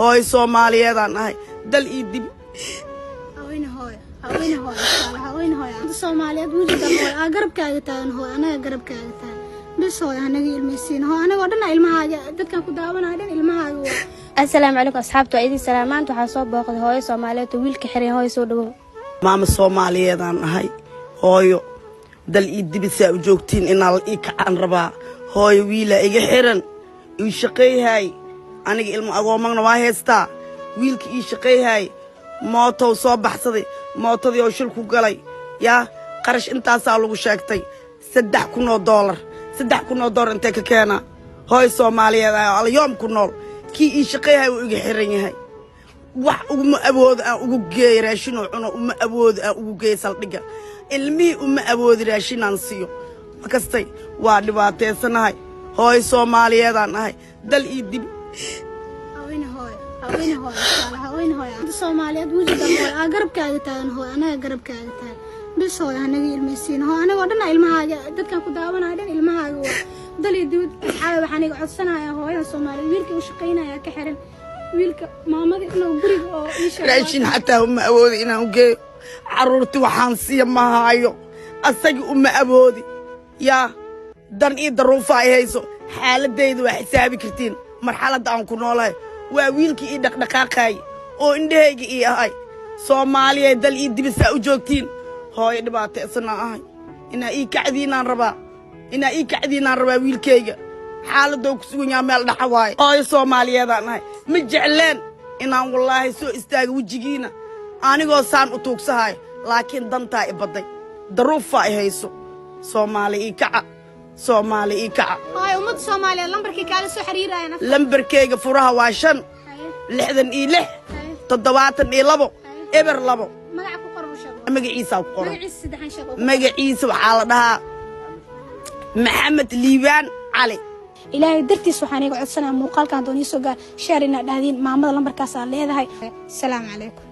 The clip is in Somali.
هاي سومالية أنا هاي دل إيدي هوين هاي الصوماليات وجد هو أقرب كاغتان هو أنا أقرب كاغتان بس هو أنا المسين هو أنا ودنا المها دد كان كداونا هذا المها السلام عليكم أصحابتو عيدي سلامات وحاسوب باقد هاي صوماليات ويلك حري هاي سودو ماما الصومالية أنا هاي هايو دل إيدي بسا جوجتين إن الإيك عن ربا هاي ويلا إيجا حرن يشقي هاي أنا إلما أقومنا ما هستا ويلك يشقي هاي موتو صباح صدي موتو دي وشلكو قلي يا قرش انتا سالو شاكتي $6,000 $6,000 انتا كانا هاي سوماليا اليوم كنول كي يشقي هاي ويجي حرين هاي wax uma awood aan ugu geey raashin oo cuno uma awood aan ugu geey saldhiga ilmi uma awood raashin aan siiyo makastay waa dhibaateysanahay hooy Soomaaliyeed aan ahay dal ii dib haween hooy Soomaaliyeed wujid hooy aqrabkaaga taan hooy ana aqrabkaaga taan bis hooy anaga ilmeysiin hooy anaga wadana ilmahaaga dadkan ku daawanayaan ilmahaaga dal ii dib waxaan iga codsanayaa hooyada Soomaaliyeed wiilkii u shaqeynaya ka xiran wiilka maamada inuu guriga oo raashin xataa uma awoodi inaan geeyo caruurti waxaan siiya ma haayo asagi uma awoodi yaa dan ii daruufa ay hayso xaaladeyda waa xisaabi kartiin marxaladda aan ku noolahay waa wiilkii ii dhaqdhaqaaqay oo indhahayga ii ahay Soomaaliya dal ii dibisa u joogtiin hooyo dhibaataysan ahay ina ii kacdiinaan rabaa wiilkayga xaaladoo ku sugan yahay meel dhaxawaay oo Soomaaliyeed aan ahay ma jecleen inaan wallahi soo istaaga wajigiina anigoo saan u tuugsahay laakiin dantaa i baday daruufa ay hayso Soomaali ii kaca هاي umad Soomaaliyeed lambarkii kala soo xiriirayna lambarkayga furaha waa 5 66 72 eber 2 magaca ku qoran sheego magaciisa ku qoran magaciisa saddexan sheego magaciisa waxa la dhahaa Maxamed Liibaan Cali ilaahay dartiis waxaan iga codsanayaa muuqaalkan dooniyo soo gaar share ina dhahdin maamada lambarkaas aan leedahay assalaamu calaykum